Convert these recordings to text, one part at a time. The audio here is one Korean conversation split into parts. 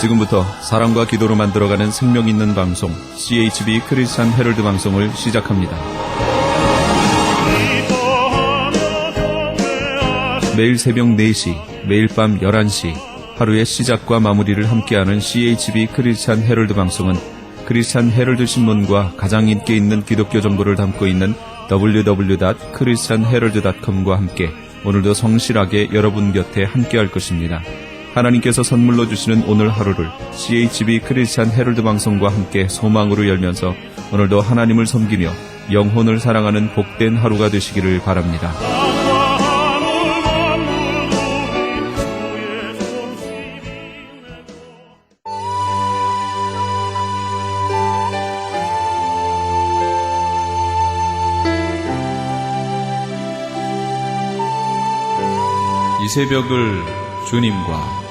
지금부터 사랑과 기도로 만들어가는 생명 있는 방송 CHB 크리스찬 헤럴드 방송을 시작합니다. 매일 새벽 4시, 매일 밤 11시 하루의 시작과 마무리를 함께하는 CHB 크리스찬 헤럴드 방송은 크리스찬 헤럴드 신문과 가장 인기 있는 기독교 정보를 담고 있는 www.christianherald.com과 함께 오늘도 성실하게 여러분 곁에 함께할 것입니다. 하나님께서 선물로 주시는 오늘 하루를 CHB 크리스찬 헤럴드 방송과 함께 소망으로 열면서 오늘도 하나님을 섬기며 영혼을 사랑하는 복된 하루가 되시기를 바랍니다. 이 새벽을 주님과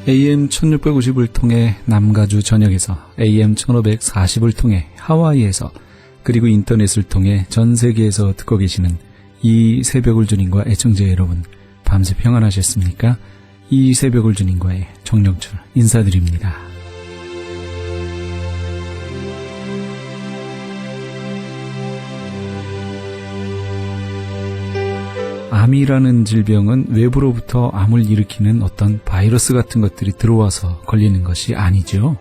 AM 1650을 통해 남가주 전역에서 AM 1540을 통해 하와이에서 그리고 인터넷을 통해 전 세계에서 듣고 계시는 이 새벽을 주님과 애청자 여러분, 밤새 평안하셨습니까? 이 새벽을 주님과의 정영출 인사드립니다. 암이라는 질병은 외부로부터 암을 일으키는 어떤 바이러스 같은 것들이 들어와서 걸리는 것이 아니죠.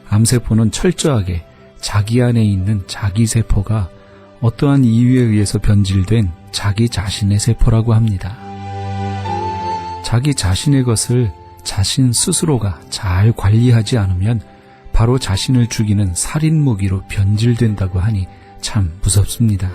암세포는 철저하게 자기 안에 있는 자기 세포가 어떠한 이유에 의해서 변질된 자기 자신의 세포라고 합니다. 자기 자신의 것을 자신 스스로가 잘 관리하지 않으면 바로 자신을 죽이는 살인 무기로 변질된다고 하니 참 무섭습니다.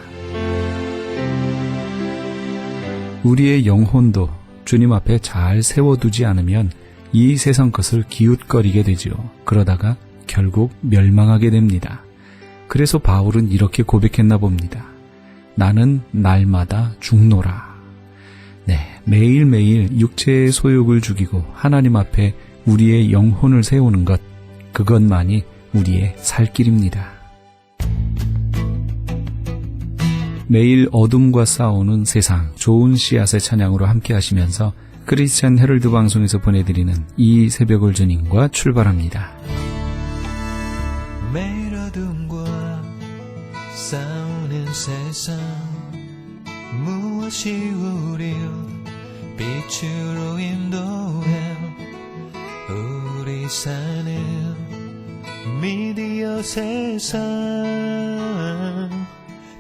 우리의 영혼도 주님 앞에 잘 세워두지 않으면 이 세상 것을 기웃거리게 되지요. 그러다가 결국 멸망하게 됩니다. 그래서 바울은 이렇게 고백했나 봅니다. 나는 날마다 죽노라. 네, 매일매일 육체의 소욕을 죽이고 하나님 앞에 우리의 영혼을 세우는 것, 그것만이 우리의 살 길입니다. 매일 어둠과 싸우는 세상, 좋은 씨앗의 찬양으로 함께 하시면서 크리스찬 헤럴드 방송에서 보내드리는 이 새벽을 주님과 출발합니다. 매일 어둠과 싸우는 세상, 무엇이 우릴 빛으로 인도해 우리 사는 미디어 세상,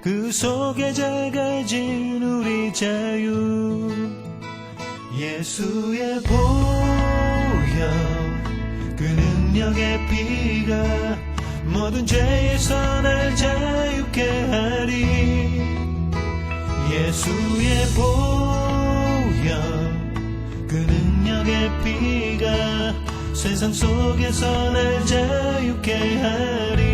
그 속에 작아진 우리 자유, 예수의 보혈, 그 능력의 피가 모든 죄에서 날 자유케 하리. 예수의 보혈, 그 능력의 피가 세상 속에서 날 자유케 하리.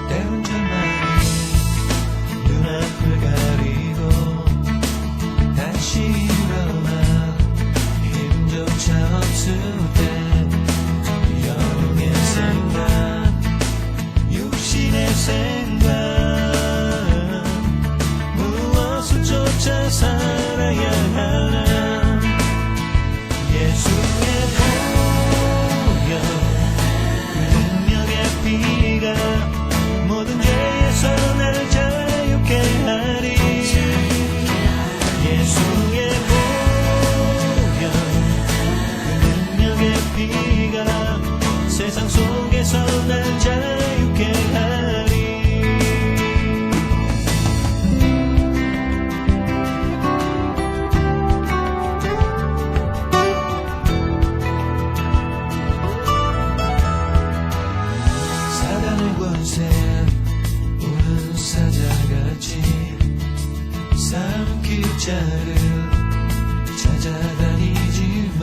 때론 절망이 눈앞을 가리고 다시 일어나 힘조차 없을 때 영의 생각, 육신의 생각, 무엇을 쫓아 살아야 하나. 예수의 보혈, 그 능력의 피가 모든 죄에서 날 자유케 하리. 예수의 보혈, 그 능력의 피가 세상 속에서 날 자유케 하리. 사단의 권세 우는 사자같이 삼킬 자를 찾아다니지만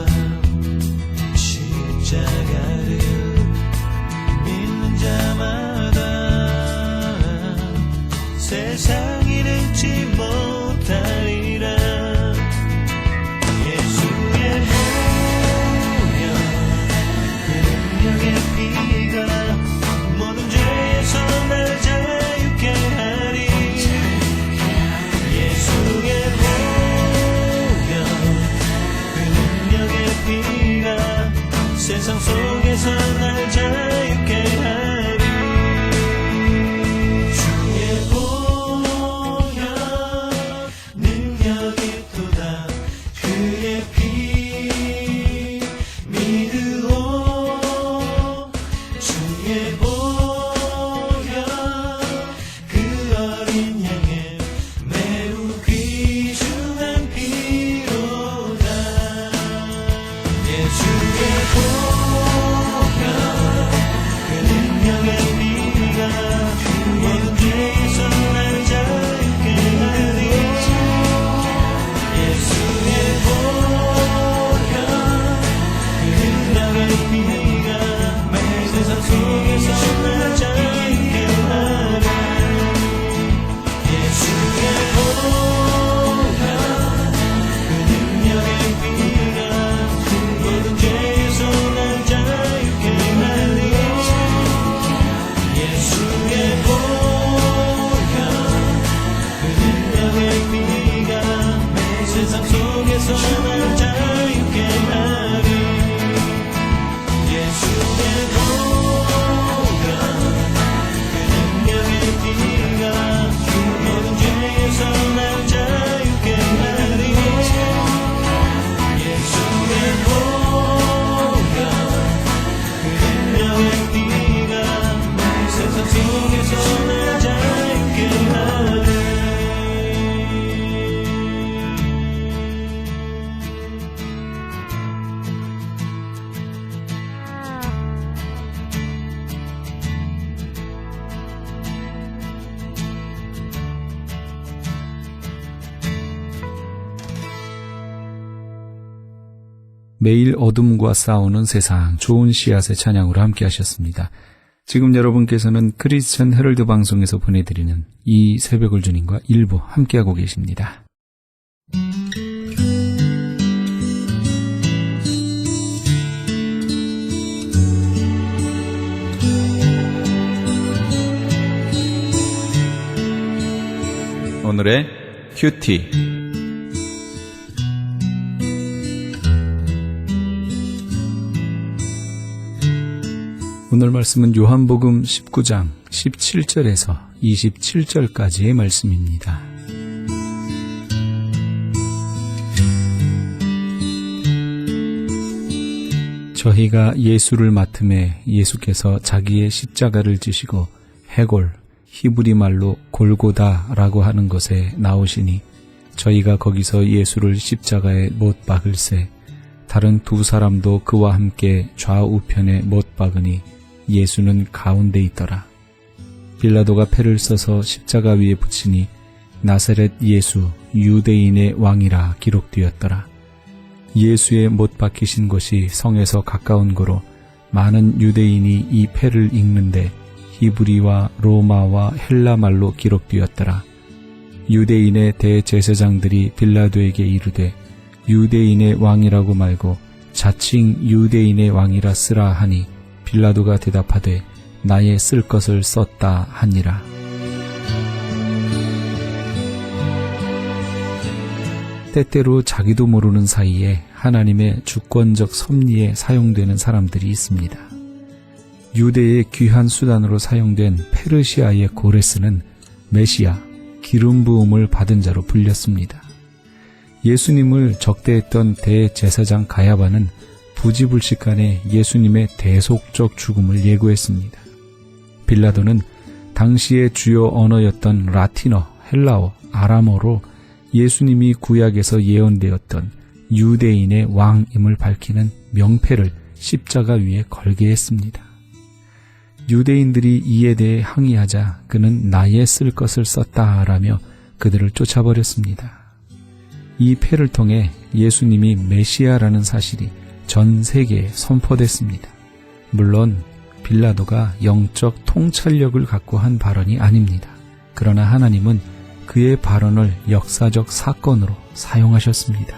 십자가를 믿는 자마다 세상 세상이 능치 못하리라. 예수의 보혈 그 능력의 피가 모든 죄에서 날 자유케 하리. 예수의 보혈 그 능력의 피가 세상 속에서 날 자유케 하리. 주의 보혈 능력이 또다. 그의 피 믿으오. 주의 보혈 그 어린 양의 매우 귀중한 피로다. 예수의 보혈 그 능력의 피가 모든 죄에서 날 자유케 하리. 예수의 보혈 그 능력의 피가 매 세상 속에서 날 자유케 하리. 예수의 보혈 그 능력의 피가 모든 죄에서 날 자유케 하리. 예수의 보혈 그 능력의 피가 매 세상 속에서 날 자유케 하리. 예수의 보혈 그 능력의 피가 모든 죄에서 날 자유케 하리. 예수의 보혈 그 능력의 피가 매 세상 속에서 날 자유케 하리. 매일 어둠과 싸우는 세상, 좋은 씨앗의 찬양으로 함께 하셨습니다. 지금 여러분께서는 크리스천 헤럴드 방송에서 보내드리는 이 새벽을 주님과 일부 함께하고 계십니다. 오늘의 큐티. 오늘 말씀은 요한복음 19장 17절에서 27절까지의 말씀입니다. 저희가 예수를 맡음에 예수께서 자기의 십자가를 지시고 해골, 히브리 말로 골고다라고 하는 것에 나오시니 저희가 거기서 예수를 십자가에 못 박을세 다른 두 사람도 그와 함께 좌우편에 못 박으니 예수는 가운데 있더라. 빌라도가 패를 써서 십자가 위에 붙이니 나사렛 예수 유대인의 왕이라 기록되었더라. 예수의 못 박히신 곳이 성에서 가까운 고로 많은 유대인이 이 패를 읽는데 히브리와 로마와 헬라 말로 기록되었더라. 유대인의 대제사장들이 빌라도에게 이르되 유대인의 왕이라고 말고 자칭 유대인의 왕이라 쓰라 하니 빌라도가 대답하되 나의 쓸 것을 썼다 하니라. 때때로 자기도 모르는 사이에 하나님의 주권적 섭리에 사용되는 사람들이 있습니다. 유대의 귀한 수단으로 사용된 페르시아의 고레스는 메시아, 기름 부음을 받은 자로 불렸습니다. 예수님을 적대했던 대제사장 가야바는 부지불식간에 예수님의 대속적 죽음을 예고했습니다. 빌라도는 당시의 주요 언어였던 라틴어, 헬라어, 아람어로 예수님이 구약에서 예언되었던 유대인의 왕임을 밝히는 명패를 십자가 위에 걸게 했습니다. 유대인들이 이에 대해 항의하자 그는 나의 쓸 것을 썼다라며 그들을 쫓아버렸습니다. 이 패를 통해 예수님이 메시아라는 사실이 전 세계에 선포됐습니다. 물론 빌라도가 영적 통찰력을 갖고 한 발언이 아닙니다. 그러나 하나님은 그의 발언을 역사적 사건으로 사용하셨습니다.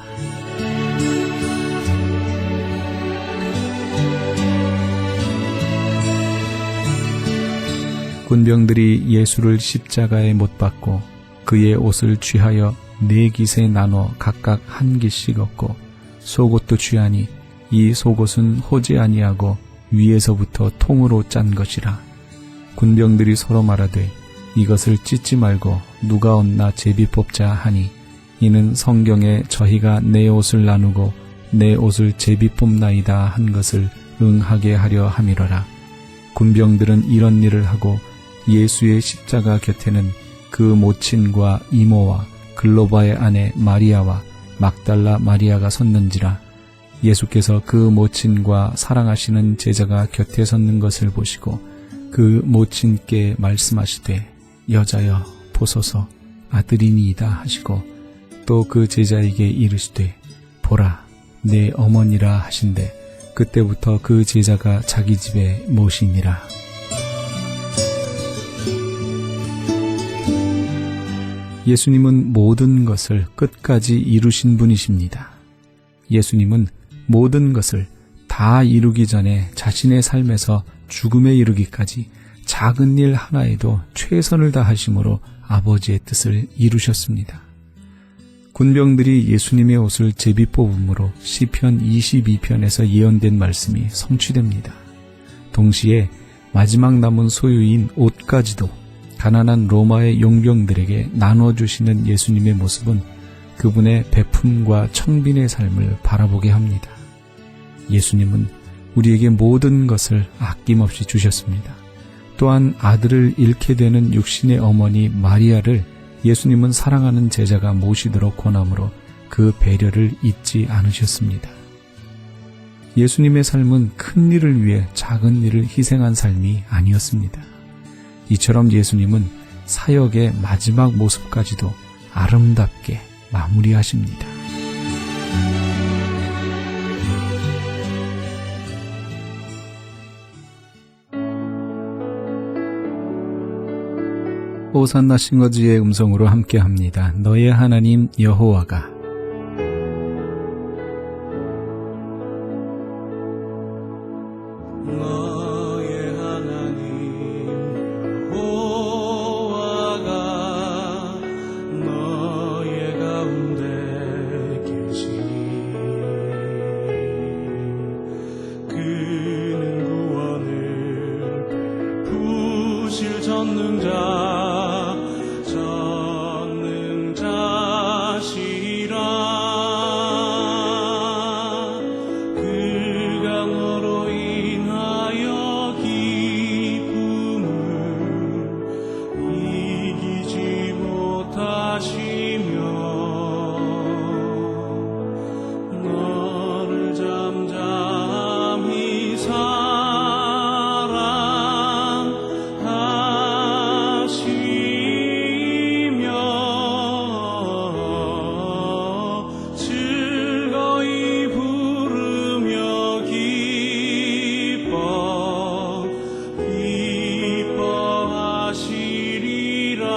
군병들이 예수를 십자가에 못 박고 그의 옷을 취하여 4깃에 나눠 각각 1깃씩 얻고 속옷도 취하니 이 속옷은 호지 아니하고 위에서부터 통으로 짠 것이라. 군병들이 서로 말하되 이것을 찢지 말고 누가 얻나 제비 뽑자 하니 이는 성경에 저희가 내 옷을 나누고 내 옷을 제비 뽑나이다 한 것을 응하게 하려 함이러라. 군병들은 이런 일을 하고 예수의 십자가 곁에는 그 모친과 이모와 글로바의 아내 마리아와 막달라 마리아가 섰는지라. 예수께서 그 모친과 사랑하시는 제자가 곁에 섰는 것을 보시고 그 모친께 말씀하시되 여자여 보소서 아들이니이다 하시고 또 그 제자에게 이르시되 보라 내 어머니라 하신대 그때부터 그 제자가 자기 집에 모시니라. 예수님은 모든 것을 끝까지 이루신 분이십니다. 예수님은 모든 것을 다 이루기 전에 자신의 삶에서 죽음에 이르기까지 작은 일 하나에도 최선을 다하심으로 아버지의 뜻을 이루셨습니다. 군병들이 예수님의 옷을 제비 뽑음으로 시편 22편에서 예언된 말씀이 성취됩니다. 동시에 마지막 남은 소유인 옷까지도 가난한 로마의 용병들에게 나눠주시는 예수님의 모습은 그분의 베품과 청빈의 삶을 바라보게 합니다. 예수님은 우리에게 모든 것을 아낌없이 주셨습니다. 또한 아들을 잃게 되는 육신의 어머니 마리아를 예수님은 사랑하는 제자가 모시도록 권함으로 그 배려를 잊지 않으셨습니다. 예수님의 삶은 큰 일을 위해 작은 일을 희생한 삶이 아니었습니다. 이처럼 예수님은 사역의 마지막 모습까지도 아름답게 마무리하십니다. 호산나 싱어즈의 음성으로 함께합니다. 너의 하나님 여호와가. 너의 하나님 여호와가 너의 가운데 계시니 그는 구원을 베푸실 전능자시라. 그가 너로 인하여 기쁨을 이기지 못하시며 너를 잠잠히 사랑하시며 즐거이 부르며 기뻐하시리라.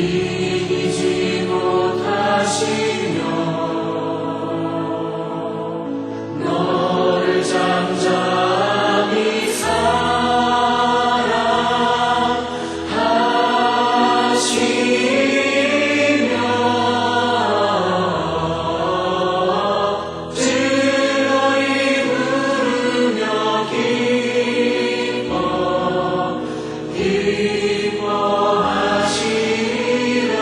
이기지 못하시며 너를 잠잠히 사랑하시며 즐거이 부르며 기뻐하시리라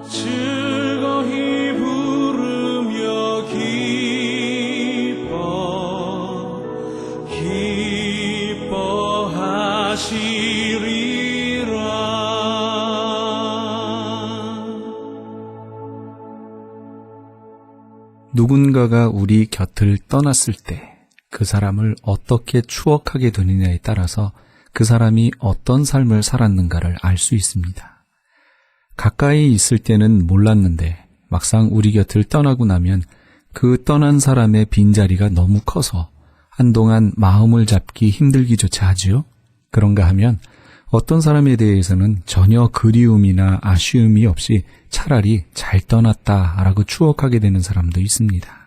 즐거이 부르며 기뻐하시리라 누군가가 우리 곁을 떠났을 때 그 사람을 어떻게 추억하게 되느냐에 따라서 그 사람이 어떤 삶을 살았는가를 알 수 있습니다. 가까이 있을 때는 몰랐는데 막상 우리 곁을 떠나고 나면 그 떠난 사람의 빈자리가 너무 커서 한동안 마음을 잡기 힘들기조차 하지요. 그런가 하면 어떤 사람에 대해서는 전혀 그리움이나 아쉬움이 없이 차라리 잘 떠났다라고 추억하게 되는 사람도 있습니다.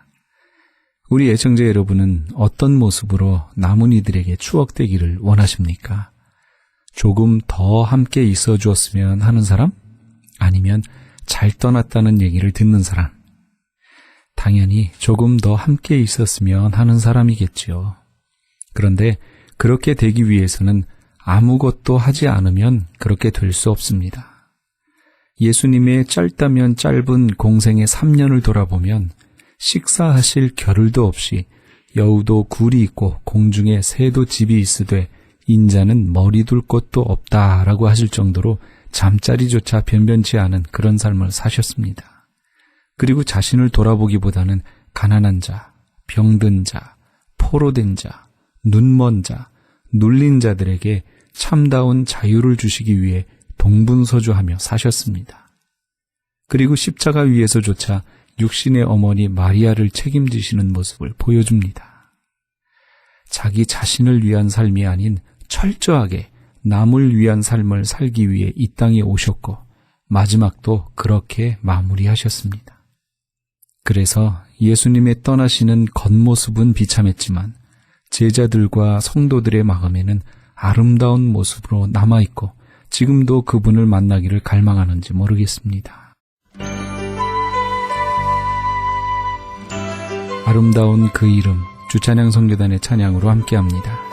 우리 애청자 여러분은 어떤 모습으로 남은 이들에게 추억되기를 원하십니까? 조금 더 함께 있어 주었으면 하는 사람? 아니면 잘 떠났다는 얘기를 듣는 사람? 당연히 조금 더 함께 있었으면 하는 사람이겠지요. 그런데 그렇게 되기 위해서는 아무것도 하지 않으면 그렇게 될 수 없습니다. 예수님의 짧다면 짧은 공생의 3년을 돌아보면 식사하실 겨를도 없이 여우도 굴이 있고 공중에 새도 집이 있으되 인자는 머리 둘 곳도 없다라고 하실 정도로 잠자리조차 변변치 않은 그런 삶을 사셨습니다. 그리고 자신을 돌아보기보다는 가난한 자, 병든 자, 포로된 자, 눈먼 자, 눌린 자들에게 참다운 자유를 주시기 위해 동분서주하며 사셨습니다. 그리고 십자가 위에서조차 육신의 어머니 마리아를 책임지시는 모습을 보여줍니다. 자기 자신을 위한 삶이 아닌 철저하게 남을 위한 삶을 살기 위해 이 땅에 오셨고 마지막도 그렇게 마무리하셨습니다. 그래서 예수님의 떠나시는 겉모습은 비참했지만 제자들과 성도들의 마음에는 아름다운 모습으로 남아있고 지금도 그분을 만나기를 갈망하는지 모르겠습니다. 아름다운 그 이름, 주찬양 성교단의 찬양으로 함께합니다.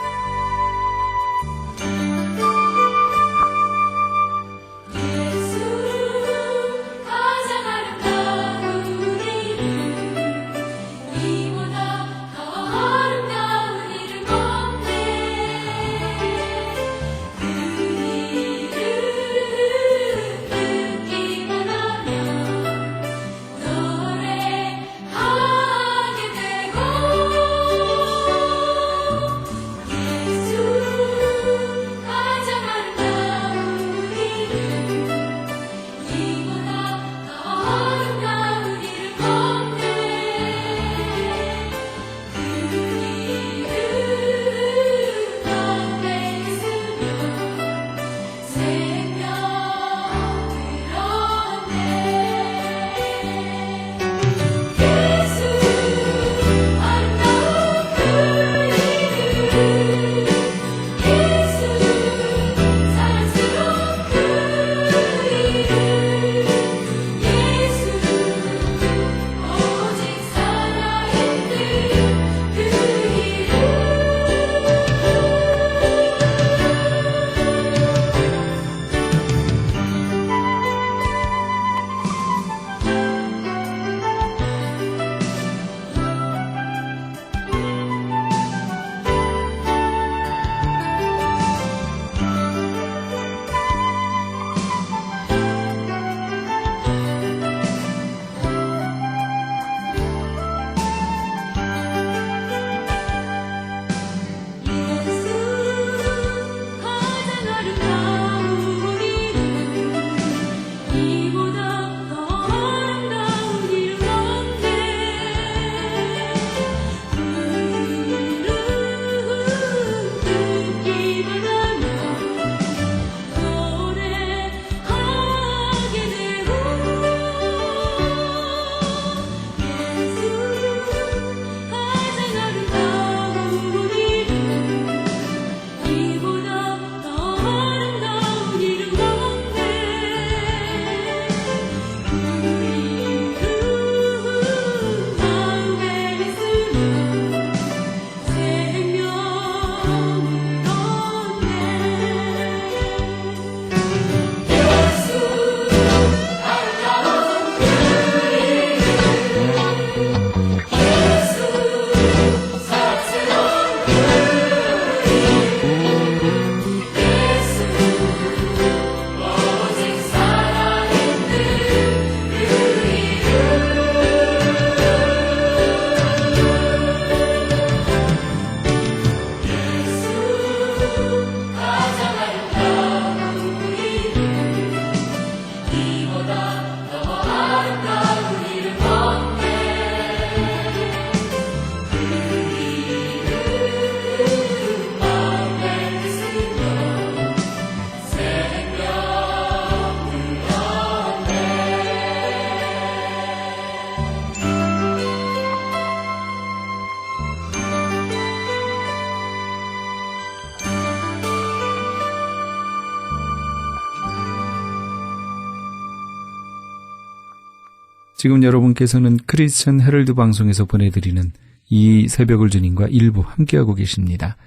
지금 여러분께서는 크리스천 헤럴드 방송에서 보내드리는 이 새벽을 주님과 일부 함께하고 계십니다.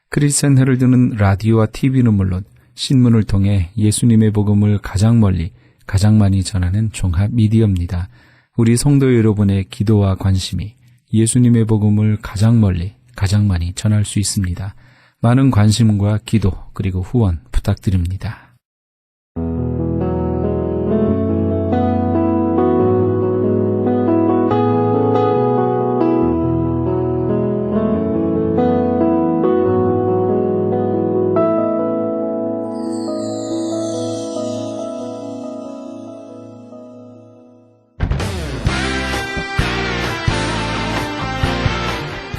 크리스천 헤럴드는 라디오와 TV는 물론 신문을 통해 예수님의 복음을 가장 멀리, 가장 많이 전하는 종합 미디어입니다. 우리 성도 여러분의 기도와 관심이 예수님의 복음을 가장 멀리, 가장 많이 전할 수 있습니다. 많은 관심과 기도 그리고 후원 부탁드립니다.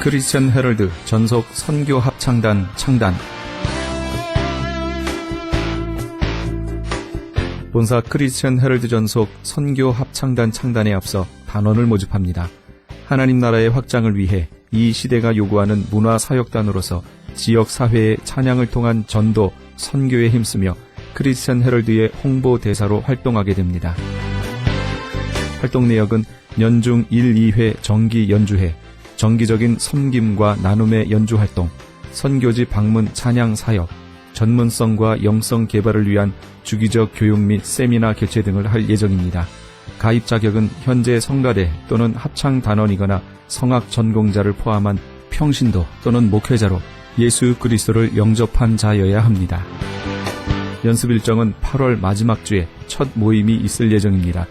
크리스천 헤럴드 전속 선교 합창단 창단. 본사 크리스천 헤럴드 전속 선교 합창단 창단에 앞서 단원을 모집합니다. 하나님 나라의 확장을 위해 이 시대가 요구하는 문화사역단으로서 지역사회의 찬양을 통한 전도, 선교에 힘쓰며 크리스천 헤럴드의 홍보대사로 활동하게 됩니다. 활동 내역은 연중 1, 2회 정기 연주회, 정기적인 섬김과 나눔의 연주활동, 선교지 방문 찬양 사역, 전문성과 영성 개발을 위한 주기적 교육 및 세미나 개최 등을 할 예정입니다. 가입 자격은 현재 성가대 또는 합창단원이거나 성악 전공자를 포함한 평신도 또는 목회자로 예수 그리스도를 영접한 자여야 합니다. 연습 일정은 8월 마지막 주에 첫 모임이 있을 예정입니다.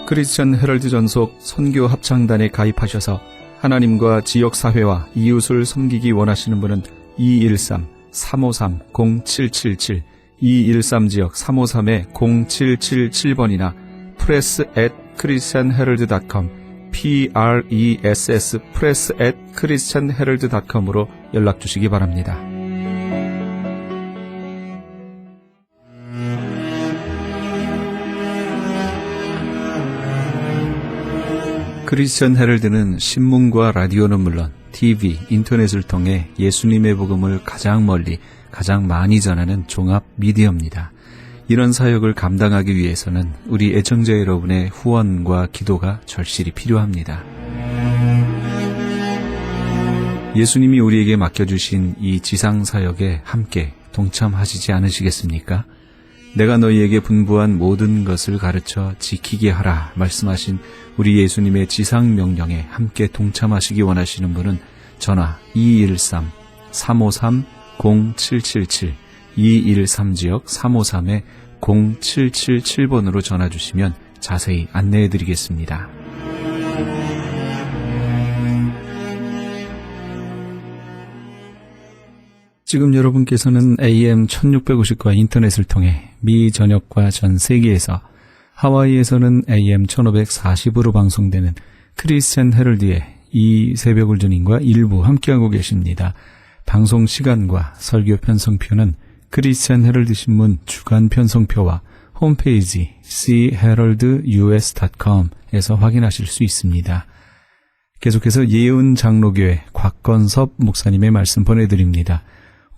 크리스천 헤럴드 전속 선교 합창단에 가입하셔서 하나님과 지역사회와 이웃을 섬기기 원하시는 분은 213-353-0777, 213지역 353-0777번이나 press@christianherald.com, press press@christianherald.com으로 연락 주시기 바랍니다. 크리스천 헤럴드는 신문과 라디오는 물론 TV, 인터넷을 통해 예수님의 복음을 가장 멀리, 가장 많이 전하는 종합 미디어입니다. 이런 사역을 감당하기 위해서는 우리 애청자 여러분의 후원과 기도가 절실히 필요합니다. 예수님이 우리에게 맡겨주신 이 지상사역에 함께 동참하시지 않으시겠습니까? 내가 너희에게 분부한 모든 것을 가르쳐 지키게 하라 말씀하신 우리 예수님의 지상명령에 함께 동참하시기 원하시는 분은 전화 213-353-0777, 213지역 353-0777번으로 전화 주시면 자세히 안내해 드리겠습니다. 지금 여러분께서는 AM 1650과 인터넷을 통해 미 전역과 전 세계에서, 하와이에서는 AM 1540으로 방송되는 크리스천 헤럴드의 이 새벽을 주님과 일부 함께하고 계십니다. 방송 시간과 설교 편성표는 크리스천 헤럴드 신문 주간 편성표와 홈페이지 cheraldus.com에서 확인하실 수 있습니다. 계속해서 예은 장로교회 곽건섭 목사님의 말씀 보내드립니다.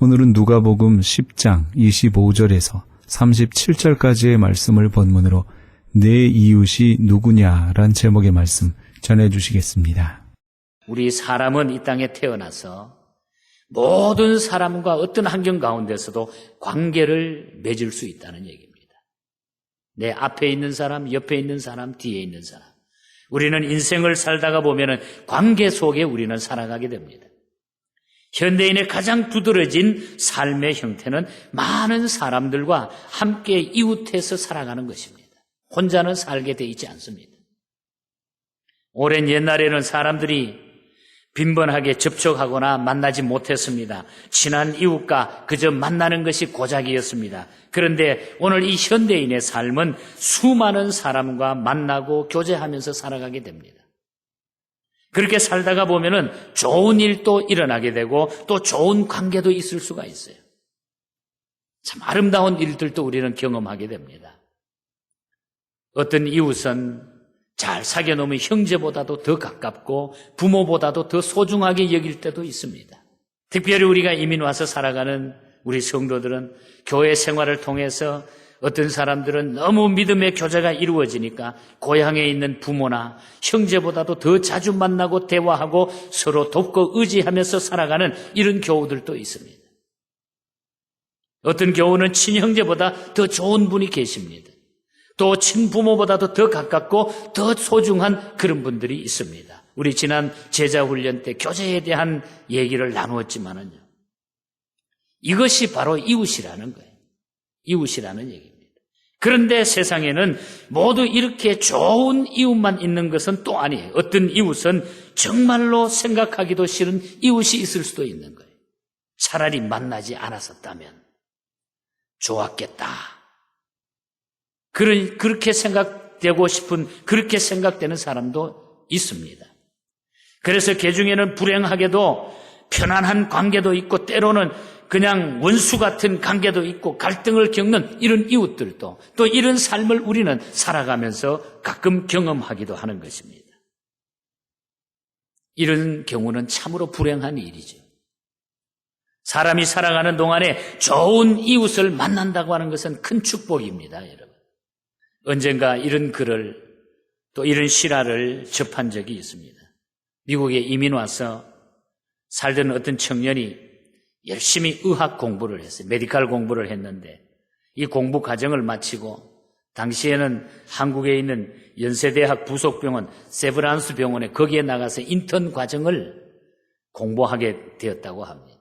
오늘은 누가복음 10장 25절에서 37절까지의 말씀을 본문으로 내 이웃이 누구냐란 제목의 말씀 전해주시겠습니다. 우리 사람은 이 땅에 태어나서 모든 사람과 어떤 환경 가운데서도 관계를 맺을 수 있다는 얘기입니다. 내 앞에 있는 사람, 옆에 있는 사람, 뒤에 있는 사람. 우리는 인생을 살다가 보면은 관계 속에 우리는 살아가게 됩니다. 현대인의 가장 두드러진 삶의 형태는 많은 사람들과 함께 이웃해서 살아가는 것입니다. 혼자는 살게 돼 있지 않습니다. 오랜 옛날에는 사람들이 빈번하게 접촉하거나 만나지 못했습니다. 친한 이웃과 그저 만나는 것이 고작이었습니다. 그런데 오늘 이 현대인의 삶은 수많은 사람과 만나고 교제하면서 살아가게 됩니다. 그렇게 살다가 보면은 좋은 일도 일어나게 되고 또 좋은 관계도 있을 수가 있어요. 참 아름다운 일들도 우리는 경험하게 됩니다. 어떤 이웃은 잘 사귀어놓으면 형제보다도 더 가깝고 부모보다도 더 소중하게 여길 때도 있습니다. 특별히 우리가 이민 와서 살아가는 우리 성도들은 교회 생활을 통해서 어떤 사람들은 너무 믿음의 교제가 이루어지니까 고향에 있는 부모나 형제보다도 더 자주 만나고 대화하고 서로 돕고 의지하면서 살아가는 이런 교우들도 있습니다. 어떤 교우는 친형제보다 더 좋은 분이 계십니다. 또 친부모보다도 더 가깝고 더 소중한 그런 분들이 있습니다. 우리 지난 제자훈련 때 교제에 대한 얘기를 나누었지만은요. 이것이 바로 이웃이라는 거예요. 이웃이라는 얘기입니다. 그런데 세상에는 모두 이렇게 좋은 이웃만 있는 것은 또 아니에요. 어떤 이웃은 정말로 생각하기도 싫은 이웃이 있을 수도 있는 거예요. 차라리 만나지 않았었다면 좋았겠다. 그렇게 생각되고 싶은, 그렇게 생각되는 사람도 있습니다. 그래서 개중에는 불행하게도 편안한 관계도 있고 때로는 그냥 원수 같은 관계도 있고 갈등을 겪는 이런 이웃들도 또 이런 삶을 우리는 살아가면서 가끔 경험하기도 하는 것입니다. 이런 경우는 참으로 불행한 일이죠. 사람이 살아가는 동안에 좋은 이웃을 만난다고 하는 것은 큰 축복입니다, 여러분. 언젠가 이런 글을 또 이런 실화를 접한 적이 있습니다. 미국에 이민 와서 살던 어떤 청년이 열심히 의학 공부를 했어요. 메디칼 공부를 했는데 이 공부 과정을 마치고 당시에는 한국에 있는 연세대학 부속병원 세브란스 병원에 거기에 나가서 인턴 과정을 공부하게 되었다고 합니다.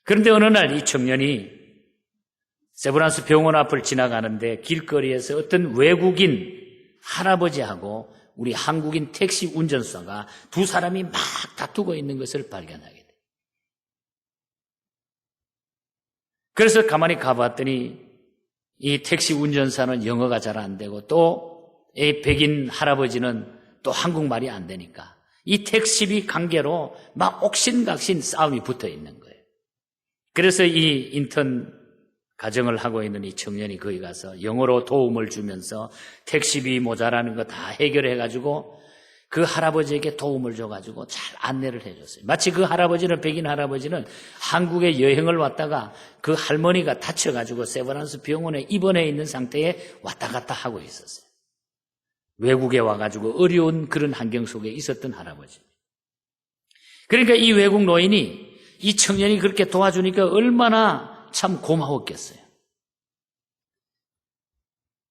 그런데 어느 날 이 청년이 세브란스 병원 앞을 지나가는데 길거리에서 어떤 외국인 할아버지하고 우리 한국인 택시 운전사가 두 사람이 막 다투고 있는 것을 발견하게 돼요. 그래서 가만히 가봤더니 이 택시 운전사는 영어가 잘 안 되고 또 이 백인 할아버지는 또 한국말이 안 되니까 이 택시비 관계로 막 옥신각신 싸움이 붙어 있는 거예요. 그래서 이 인턴 가정을 하고 있는 이 청년이 거기 가서 영어로 도움을 주면서 택시비 모자라는 거 다 해결해가지고 그 할아버지에게 도움을 줘가지고 잘 안내를 해줬어요. 마치 그 할아버지는, 백인 할아버지는 한국에 여행을 왔다가 그 할머니가 다쳐가지고 세브란스 병원에 입원해 있는 상태에 왔다 갔다 하고 있었어요. 외국에 와가지고 어려운 그런 환경 속에 있었던 할아버지. 그러니까 이 외국 노인이 이 청년이 그렇게 도와주니까 얼마나 참 고마웠겠어요.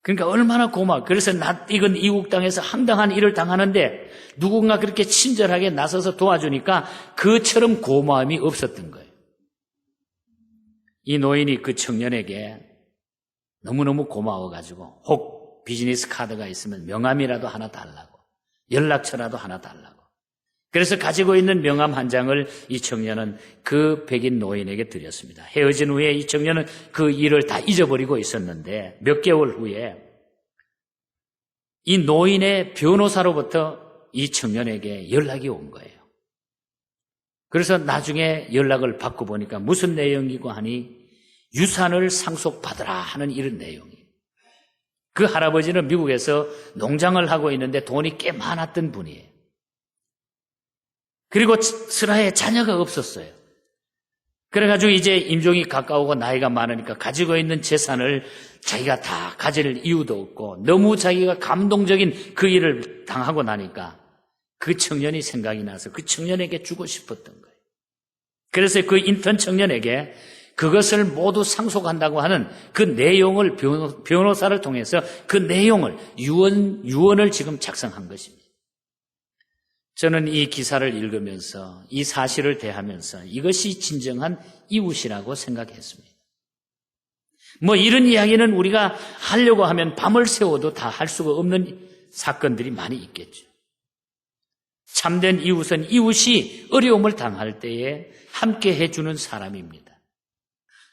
그러니까 얼마나 고마워. 그래서 이건 이국 땅에서 황당한 일을 당하는데 누군가 그렇게 친절하게 나서서 도와주니까 그처럼 고마움이 없었던 거예요. 이 노인이 그 청년에게 너무너무 고마워가지고 혹 비즈니스 카드가 있으면 명함이라도 하나 달라고, 연락처라도 하나 달라고. 그래서 가지고 있는 명함 한 장을 이 청년은 그 백인 노인에게 드렸습니다. 헤어진 후에 이 청년은 그 일을 다 잊어버리고 있었는데 몇 개월 후에 이 노인의 변호사로부터 이 청년에게 연락이 온 거예요. 그래서 나중에 연락을 받고 보니까 무슨 내용이고 하니 유산을 상속받으라 하는 이런 내용이에요. 그 할아버지는 미국에서 농장을 하고 있는데 돈이 꽤 많았던 분이에요. 그리고 슬하에 자녀가 없었어요. 그래가지고 이제 임종이 가까우고 나이가 많으니까 가지고 있는 재산을 자기가 다 가질 이유도 없고 너무 자기가 감동적인 그 일을 당하고 나니까 그 청년이 생각이 나서 그 청년에게 주고 싶었던 거예요. 그래서 그 인턴 청년에게 그것을 모두 상속한다고 하는 그 내용을 변호사를 통해서 그 내용을 유언을 지금 작성한 것입니다. 저는 이 기사를 읽으면서 이 사실을 대하면서 이것이 진정한 이웃이라고 생각했습니다. 뭐 이런 이야기는 우리가 하려고 하면 밤을 새워도 다 할 수가 없는 사건들이 많이 있겠죠. 참된 이웃은 이웃이 어려움을 당할 때에 함께 해주는 사람입니다.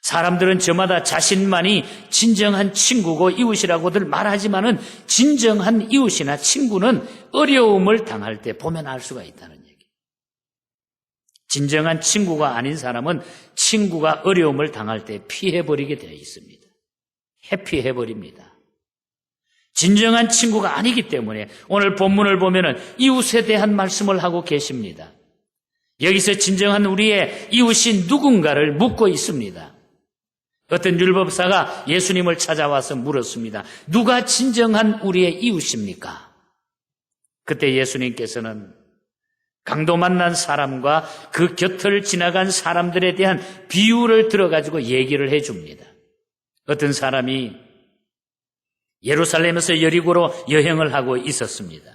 사람들은 저마다 자신만이 진정한 친구고 이웃이라고들 말하지만은 진정한 이웃이나 친구는 어려움을 당할 때 보면 알 수가 있다는 얘기. 진정한 친구가 아닌 사람은 친구가 어려움을 당할 때 피해버리게 되어 있습니다. 회피해버립니다. 진정한 친구가 아니기 때문에 오늘 본문을 보면은 이웃에 대한 말씀을 하고 계십니다. 여기서 진정한 우리의 이웃이 누군가를 묻고 있습니다. 어떤 율법사가 예수님을 찾아와서 물었습니다. 누가 진정한 우리의 이웃입니까? 그때 예수님께서는 강도 만난 사람과 그 곁을 지나간 사람들에 대한 비유를 들어가지고 얘기를 해줍니다. 어떤 사람이 예루살렘에서 여리고로 여행을 하고 있었습니다.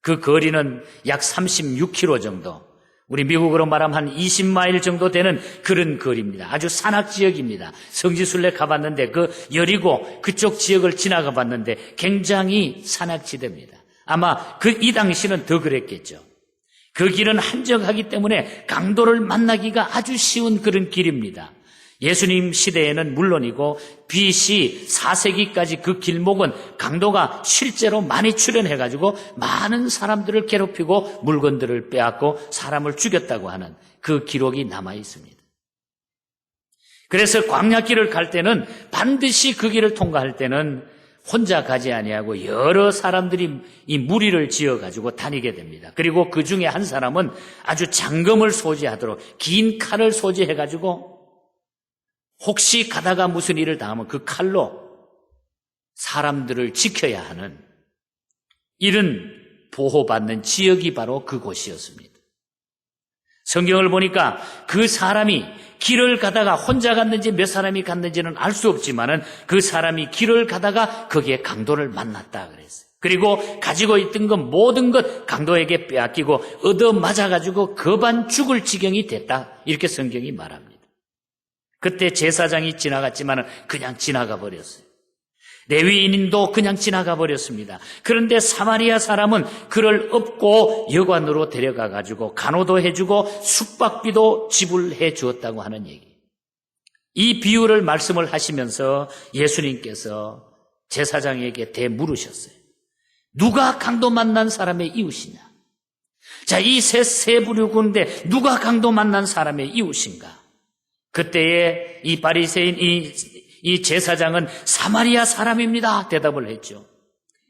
그 거리는 약 36km 정도, 우리 미국으로 말하면 한 20마일 정도 되는 그런 거리입니다. 아주 산악 지역입니다. 성지순례 가봤는데 그 여리고 그쪽 지역을 지나가 봤는데 굉장히 산악지대입니다. 아마 이 당시는 더 그랬겠죠. 그 길은 한적하기 때문에 강도를 만나기가 아주 쉬운 그런 길입니다. 예수님 시대에는 물론이고 BC 4세기까지 그 길목은 강도가 실제로 많이 출현해가지고 많은 사람들을 괴롭히고 물건들을 빼앗고 사람을 죽였다고 하는 그 기록이 남아 있습니다. 그래서 광야길을 갈 때는 반드시 그 길을 통과할 때는 혼자 가지 아니하고 여러 사람들이 이 무리를 지어가지고 다니게 됩니다. 그리고 그 중에 한 사람은 아주 장검을 소지하도록 긴 칼을 소지해가지고 혹시 가다가 무슨 일을 당하면 그 칼로 사람들을 지켜야 하는 이런 보호받는 지역이 바로 그곳이었습니다. 성경을 보니까 그 사람이 길을 가다가 혼자 갔는지 몇 사람이 갔는지는 알 수 없지만은 그 사람이 길을 가다가 거기에 강도를 만났다 그랬어요. 그리고 가지고 있던 것 모든 것 강도에게 빼앗기고 얻어맞아가지고 거반 죽을 지경이 됐다. 이렇게 성경이 말합니다. 그때 제사장이 지나갔지만은 그냥 지나가 버렸어요. 레위인도 그냥 지나가 버렸습니다. 그런데 사마리아 사람은 그를 업고 여관으로 데려가 가지고 간호도 해주고 숙박비도 지불해 주었다고 하는 얘기. 이 비유를 말씀을 하시면서 예수님께서 제사장에게 대물으셨어요. 누가 강도 만난 사람의 이웃이냐? 자, 이 세 부류 가운데 누가 강도 만난 사람의 이웃인가? 그때에 이 바리새인 이 제사장은 사마리아 사람입니다. 대답을 했죠.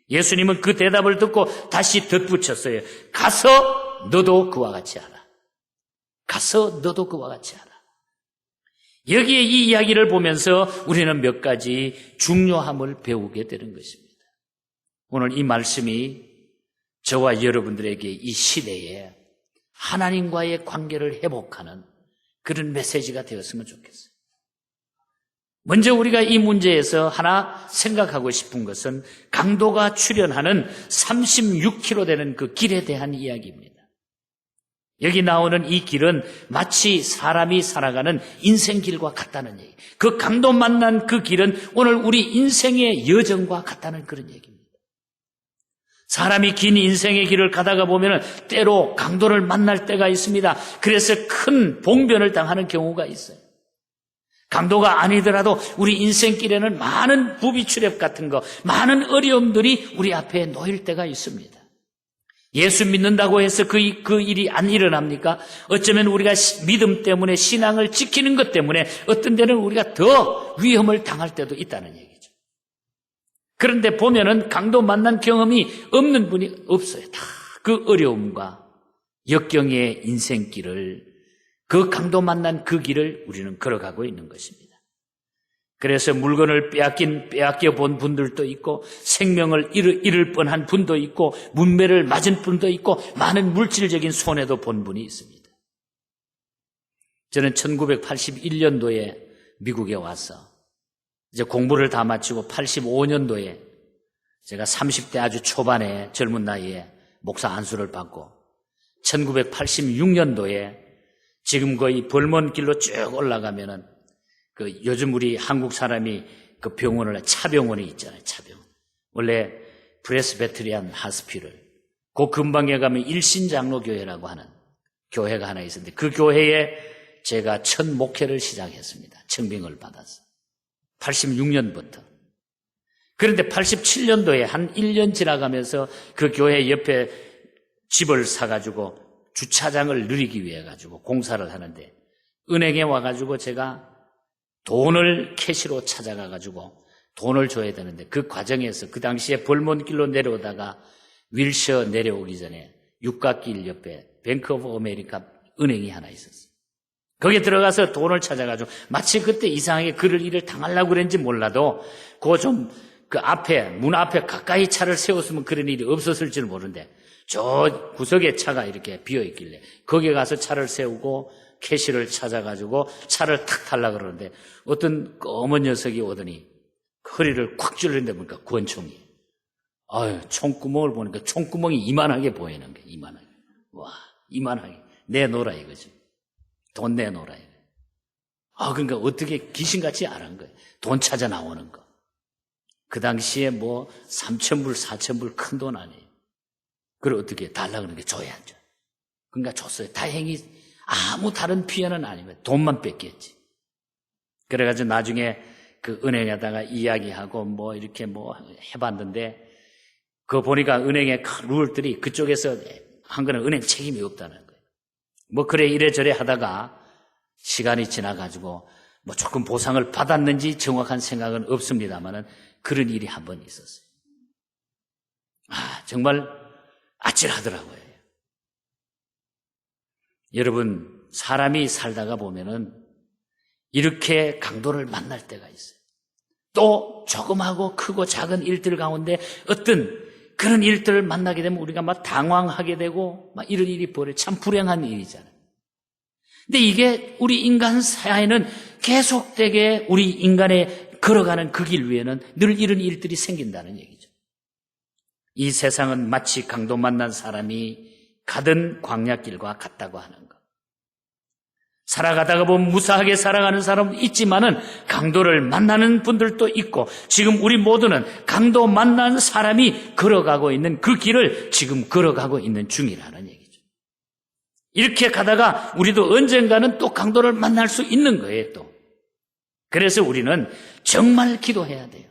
예수님은 그 대답을 듣고 다시 덧붙였어요. 가서 너도 그와 같이 하라. 가서 너도 그와 같이 하라. 여기에 이 이야기를 보면서 우리는 몇 가지 중요함을 배우게 되는 것입니다. 오늘 이 말씀이 저와 여러분들에게 이 시대에 하나님과의 관계를 회복하는 그런 메시지가 되었으면 좋겠어요. 먼저 우리가 이 문제에서 하나 생각하고 싶은 것은 강도가 출현하는 36km 되는 그 길에 대한 이야기입니다. 여기 나오는 이 길은 마치 사람이 살아가는 인생길과 같다는 얘기. 그 강도 만난 그 길은 오늘 우리 인생의 여정과 같다는 그런 얘기입니다. 사람이 긴 인생의 길을 가다가 보면 때로 강도를 만날 때가 있습니다. 그래서 큰 봉변을 당하는 경우가 있어요. 강도가 아니더라도 우리 인생길에는 많은 부비출입 같은 거, 많은 어려움들이 우리 앞에 놓일 때가 있습니다. 예수 믿는다고 해서 그 일이 안 일어납니까? 어쩌면 우리가 믿음 때문에 신앙을 지키는 것 때문에 어떤 데는 우리가 더 위험을 당할 때도 있다는 얘기죠. 그런데 보면은 강도 만난 경험이 없는 분이 없어요. 다 그 어려움과 역경의 인생길을 그 강도 만난 그 길을 우리는 걸어가고 있는 것입니다. 그래서 물건을 빼앗겨 본 분들도 있고 생명을 잃을 뻔한 분도 있고 문매를 맞은 분도 있고 많은 물질적인 손해도 본 분이 있습니다. 저는 1981년도에 미국에 와서 이제 공부를 다 마치고 85년도에 제가 30대 아주 초반에 젊은 나이에 목사 안수를 받고 1986년도에 지금 거의 벌먼 길로 쭉 올라가면은 그 요즘 우리 한국 사람이 그 병원을 차병원이 있잖아요. 차병원. 원래 프레스베트리안 하스피럴. 그 근방에 가면 일신장로교회라고 하는 교회가 하나 있었는데 그 교회에 제가 첫 목회를 시작했습니다. 청빙을 받아서. 86년부터. 그런데 87년도에 한 1년 지나가면서 그 교회 옆에 집을 사가지고 주차장을 누리기 위해 가지고 공사를 하는데 은행에 와가지고 제가 돈을 캐시로 찾아가 가지고 돈을 줘야 되는데 그 과정에서 그 당시에 벌몬길로 내려오다가 윌셔 내려오기 전에 육각길 옆에 뱅크 오브 아메리카 은행이 하나 있었어요. 거기에 들어가서 돈을 찾아가지고 마치 그때 이상하게 그를 일을 당하려고 그랬는지 몰라도 그 앞에 문 앞에 가까이 차를 세웠으면 그런 일이 없었을지는 모르는데 저 구석에 차가 이렇게 비어 있길래 거기에 가서 차를 세우고 캐시를 찾아가지고 차를 탁 타려고 그러는데 어떤 검은 녀석이 오더니 허리를 콱 찔르는데 보니까 권총이. 아유, 총구멍을 보니까 총구멍이 이만하게 보이는 거예요. 이만하게. 와, 이만하게. 내놓으라 이거죠. 돈 내놓으라 이거. 그러니까 어떻게 귀신같이 알은 거예요. 돈 찾아 나오는 거. 그 당시에 뭐 3,000불, 4,000불 큰 돈 아니에요. 그걸 어떻게 달라 그러는 게 줘야죠. 그러니까 줬어요. 다행히 아무 다른 피해는 아니면 돈만 뺏겼지. 그래가지고 나중에 그 은행에다가 이야기하고 뭐 이렇게 뭐 해봤는데 그거 보니까 은행의 큰 룰들이 그쪽에서 한 거는 은행 책임이 없다는 거예요. 뭐 그래 이래저래 하다가 시간이 지나가지고 뭐 조금 보상을 받았는지 정확한 생각은 없습니다만은 그런 일이 한 번 있었어요. 정말 아찔하더라고요. 여러분, 사람이 살다가 보면은 이렇게 강도를 만날 때가 있어요. 또 조그마하고 크고 작은 일들 가운데 어떤 그런 일들을 만나게 되면 우리가 막 당황하게 되고 막 이런 일이 벌어요. 참 불행한 일이잖아요. 근데 이게 우리 인간 사회는 계속되게 우리 인간의 걸어가는 그 길 위에는 늘 이런 일들이 생긴다는 얘기죠. 이 세상은 마치 강도 만난 사람이 가던 광야길과 같다고 하는 것. 살아가다가 보면 무사하게 살아가는 사람은 있지만은 강도를 만나는 분들도 있고 지금 우리 모두는 강도 만난 사람이 걸어가고 있는 그 길을 지금 걸어가고 있는 중이라는 얘기죠. 이렇게 가다가 우리도 언젠가는 또 강도를 만날 수 있는 거예요, 또. 그래서 우리는 정말 기도해야 돼요.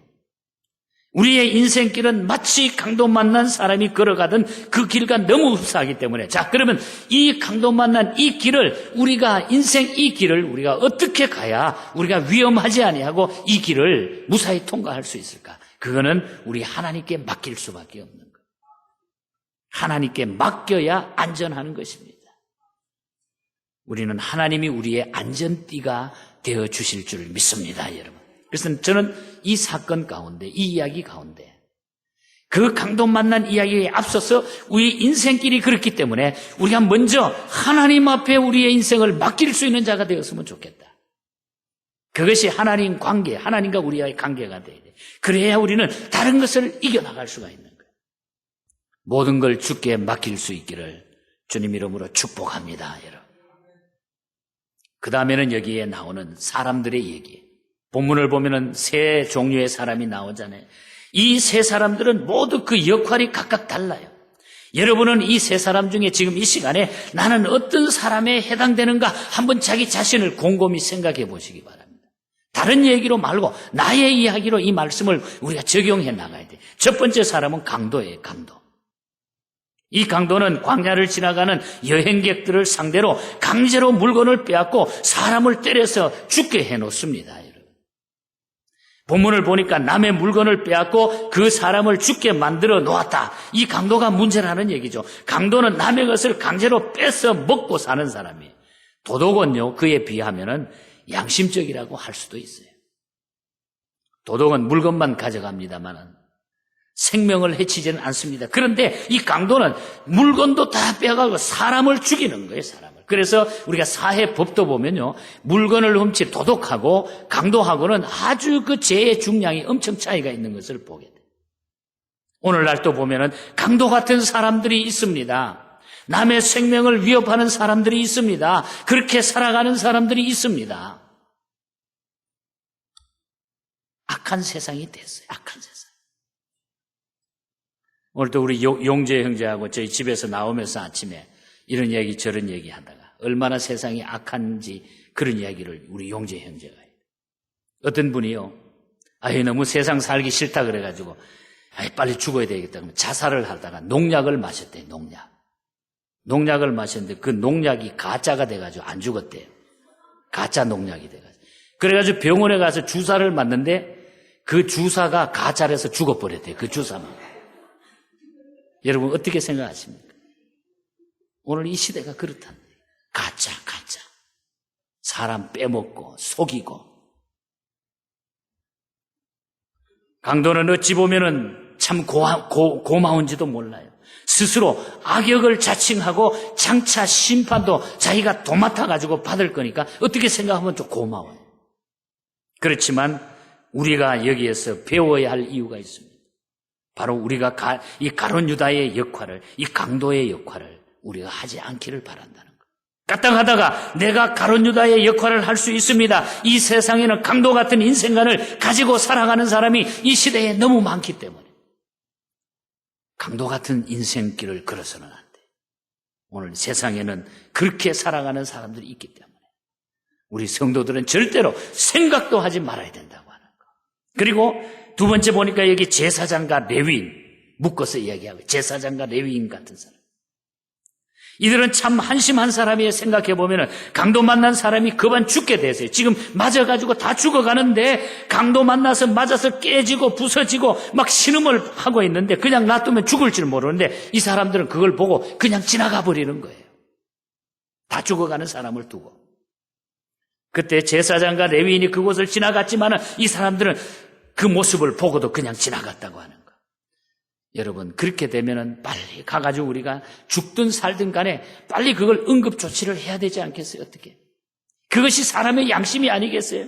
우리의 인생길은 마치 강도 만난 사람이 걸어가던 그 길과 너무 흡사하기 때문에 자, 그러면 이 강도 만난 이 길을 우리가 인생 이 길을 우리가 어떻게 가야 우리가 위험하지 아니하고 이 길을 무사히 통과할 수 있을까? 그거는 우리 하나님께 맡길 수밖에 없는 거예요. 하나님께 맡겨야 안전하는 것입니다. 우리는 하나님이 우리의 안전띠가 되어 주실 줄 믿습니다, 여러분. 그래서 저는 이 사건 가운데, 이 이야기 가운데 그 강도 만난 이야기에 앞서서 우리 인생길이 그렇기 때문에 우리가 먼저 하나님 앞에 우리의 인생을 맡길 수 있는 자가 되었으면 좋겠다. 그것이 하나님 관계, 하나님과 우리와의 관계가 돼야 돼. 그래야 우리는 다른 것을 이겨나갈 수가 있는 거예요. 모든 걸 주께 맡길 수 있기를 주님 이름으로 축복합니다, 여러분. 그 다음에는 여기에 나오는 사람들의 얘기. 본문을 보면은 세 종류의 사람이 나오잖아요. 이 세 사람들은 모두 그 역할이 각각 달라요. 여러분은 이 세 사람 중에 지금 이 시간에 나는 어떤 사람에 해당되는가 한번 자기 자신을 곰곰이 생각해 보시기 바랍니다. 다른 얘기로 말고 나의 이야기로 이 말씀을 우리가 적용해 나가야 돼요. 첫 번째 사람은 강도예요, 강도. 이 강도는 광야를 지나가는 여행객들을 상대로 강제로 물건을 빼앗고 사람을 때려서 죽게 해놓습니다. 본문을 보니까 남의 물건을 빼앗고 그 사람을 죽게 만들어 놓았다. 이 강도가 문제라는 얘기죠. 강도는 남의 것을 강제로 뺏어 먹고 사는 사람이에요. 도덕은요, 그에 비하면은 양심적이라고 할 수도 있어요. 도덕은 물건만 가져갑니다만은 생명을 해치지는 않습니다. 그런데 이 강도는 물건도 다 빼가고 사람을 죽이는 거예요, 사람을. 그래서 우리가 사회법도 보면요, 물건을 훔친 도덕하고 강도하고는 아주 그 죄의 중량이 엄청 차이가 있는 것을 보게 돼요. 오늘날 또 보면은 강도 같은 사람들이 있습니다. 남의 생명을 위협하는 사람들이 있습니다. 그렇게 살아가는 사람들이 있습니다. 악한 세상이 됐어요, 악한 세상. 오늘 또 우리 용재 형제하고 저희 집에서 나오면서 아침에 이런 얘기 저런 얘기 하다가 얼마나 세상이 악한지 그런 이야기를 우리 용재 형제가 해요. 어떤 분이요, 너무 세상 살기 싫다 그래가지고 빨리 죽어야 되겠다 그러면 자살을 하다가 농약을 마셨대요. 농약을 마셨는데 그 농약이 가짜가 돼가지고 안 죽었대요. 가짜 농약이 돼가지고. 그래가지고 병원에 가서 주사를 맞는데 그 주사가 가짜라서 죽어버렸대요. 그 주사만. 여러분 어떻게 생각하십니까? 오늘 이 시대가 그렇다. 가짜. 사람 빼먹고 속이고, 강도는 어찌 보면은 참 고마운지도 몰라요. 스스로 악역을 자칭하고 장차 심판도 자기가 도맡아가지고 받을 거니까 어떻게 생각하면 좀 고마워요. 그렇지만 우리가 여기에서 배워야 할 이유가 있습니다. 바로 우리가 이 가룟 유다의 역할을, 이 강도의 역할을 우리가 하지 않기를 바란다는 것. 까딱하다가 내가 가룟 유다의 역할을 할 수 있습니다. 이 세상에는 강도 같은 인생관을 가지고 살아가는 사람이 이 시대에 너무 많기 때문에 강도 같은 인생길을 걸어서는 안 돼. 오늘 세상에는 그렇게 살아가는 사람들이 있기 때문에 우리 성도들은 절대로 생각도 하지 말아야 된다고 하는 거. 그리고 두 번째 보니까 여기 제사장과 레위인 묶어서 이야기하고, 제사장과 레위인 같은 사람. 이들은 참 한심한 사람이에요. 생각해보면 강도 만난 사람이 그만 죽게 됐어요. 지금 맞아가지고 다 죽어가는데 강도 만나서 맞아서 깨지고 부서지고 막 신음을 하고 있는데 그냥 놔두면 죽을 줄 모르는데 이 사람들은 그걸 보고 그냥 지나가 버리는 거예요. 다 죽어가는 사람을 두고. 그때 제사장과 레위인이 그곳을 지나갔지만 이 사람들은 그 모습을 보고도 그냥 지나갔다고 하는 거. 여러분, 그렇게 되면은 빨리 가가지고 우리가 죽든 살든 간에 빨리 그걸 응급조치를 해야 되지 않겠어요? 어떻게? 그것이 사람의 양심이 아니겠어요?